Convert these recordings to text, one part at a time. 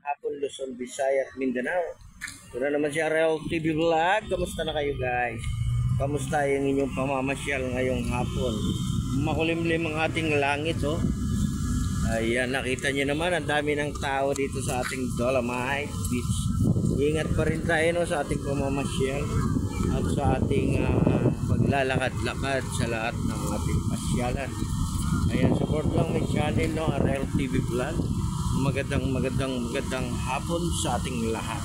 hapon, Luzon, Visayas at Mindanao. Ito na naman si RL TV Vlog. Kamusta na kayo guys? Kamusta yung inyong pamamasyal ngayong hapon? Makulimlim ang ating langit oh. Ayan, nakita nyo naman ang dami ng tao dito sa ating Dolomite Beach. Ingat pa rin tayo no, sa ating pamamasyal at sa ating paglalakad-lakad sa lahat ng ating pasyalan. Ayan, support lang may channel no, RL TV Vlog. Magandang hapon sa ating lahat.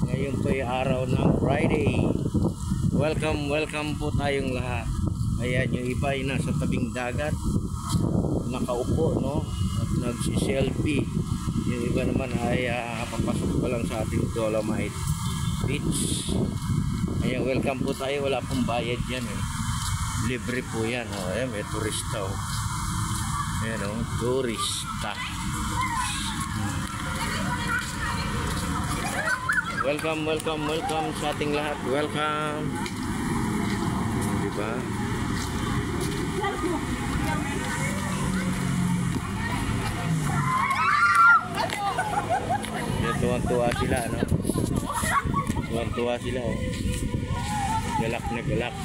Ngayon po ay araw ng Friday. Welcome po tayong lahat. Ayan, yung iba ay nasa tabing dagat, nakaupo no, at nagsi-selfie. Yung iba naman ay papasok pa lang sa ating Dolomite Beach. Ayan, welcome po tayo. Wala pong bayad yan eh. Libre po yan. Oh, ayan, may turista oh. Ayan oh, turista. Welcome sa ating lahat. Welcome. Diba? Tuwang-tuwa sila, no? Tuwang-tuwa sila, oh. Galak na galak.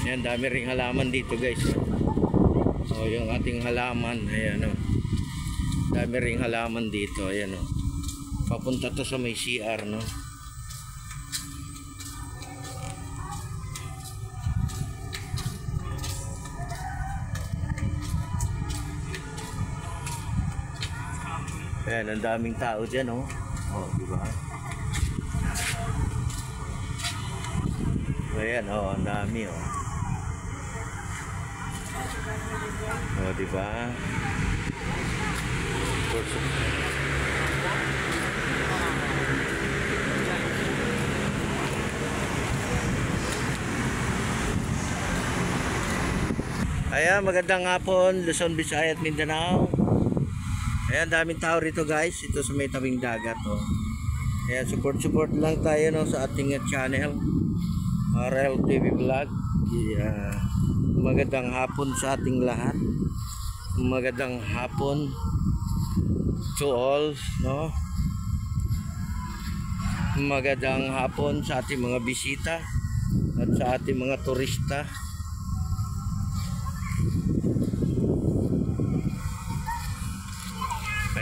Yan, dami ring halaman dito, guys. Oh, yung ating halaman, ayan, oh. Dami ring halaman dito, ayan, oh. Papunta to sa may CR, no? Ayan, ang daming tao dyan, oh. Oh, diba? Ayan, oh, ang dami, oh. Oh, diba? Ayan, magandang hapon, Luzon, Visayas at Mindanao. Ayan, daming tao rito guys. Ito sa may tabing dagat oh. Ayan, support lang tayo no, sa ating channel RL TV Vlog. Magandang hapon sa ating lahat. Magandang hapon to all no. Magandang hapon sa ating mga bisita at sa ating mga turista.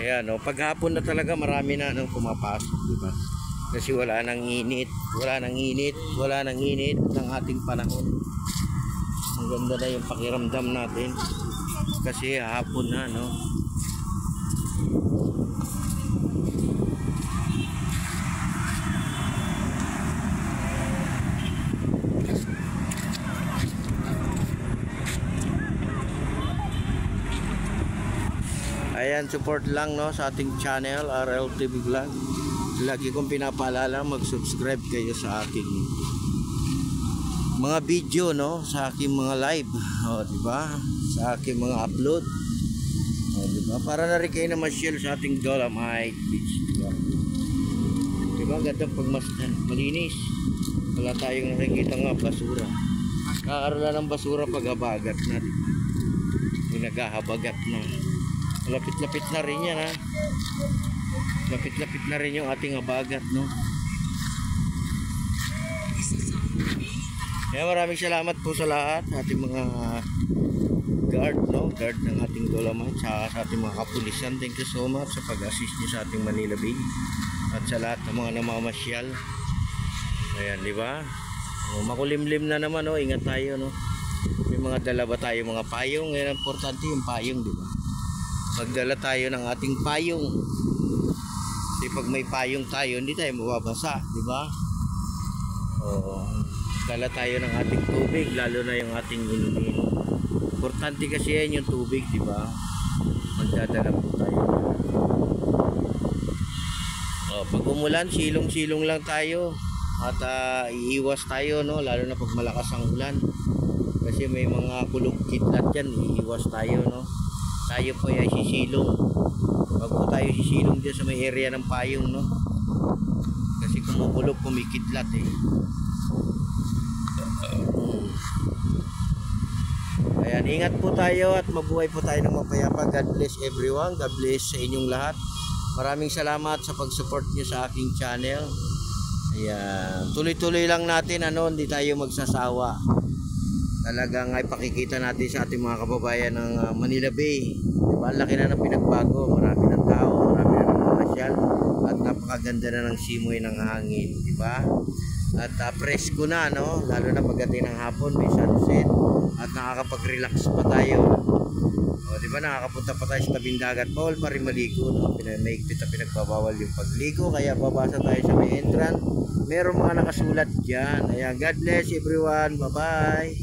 Ayan, no, paghapon na talaga marami na nang pumapasok, diba? Kasi wala nang init ng ating panahon. Ang ganda na yung pakiramdam natin kasi hapon na, no? Ayan, support lang no sa ating channel RL TV Vlog. Lagi kong pinapaalala mag-subscribe kayo sa aking mga video no, sa aking mga live. Oh, di ba? Sa aking mga upload. Oh, di ba? Para na rin kayo na ma-share sa ating Dolomite Beach, di ba? Di ba? Gandang pagmasdan, malinis. Wala tayong nakikita nga basura. Kakaroon ng basura pag habagat na, di ba? May naghahabagat na. Lapit-lapit na rin yan ha. Lapit-lapit na rin yung ating habagat no. Kaya maraming salamat po sa lahat ating mga guard no, guard ng ating Dolomite sa ating mga kapulisan. Thank you so much sa pag-assist niyo sa ating Manila Bay at sa lahat ng mga namamasyal. Ayan, di ba? Oh, makulimlim na naman no, ingat tayo no. May mga dala ba tayo mga payong? Ngayon importante yung payong, di ba? Magdala tayo ng ating payong. Kasi pag may payong tayo, hindi tayo mababasa, di ba? Oo. Dala tayo ng ating tubig, lalo na yung ating inumin. Importante kasi yan yung tubig, di ba? Magdadala po tayo. Pag umulan, silong-silong lang tayo. At iiwas tayo, no? Lalo na pag malakas ang ulan. Kasi may mga kulog kidlat yan, iiwas tayo, no? Tayo po ay sisilong. Wag po tayo sisilong dyan sa may area ng payong no. Kasi kumukulog, kumikidlat eh. Ayan, ingat po tayo at mabuhay po tayo ng mapayapa. God bless everyone. God bless sa inyong lahat. Maraming salamat sa pag-support niyo sa aking channel. Ayan, tuloy-tuloy lang natin, hindi tayo magsasawa. Talagang ay pakikita natin sa ating mga kababayan ng Manila Bay. Diba? Laki na ng pinagbago, marami ng tao, marami na ng masyal, at napakaganda na ng simoy ng hangin, diba? At presko na, no? Lalo na pagdating ng hapon, may sunset, at nakakapag-relax pa tayo. O, diba? Nakakapunta pa tayo sa tabing dagat. Bawal pa rin maligo, no? Maigpit na pinagbabawal yung pagligo, kaya babasa tayo sa may entrance. Meron mga nakasulat dyan. Ayan, God bless everyone. Bye-bye.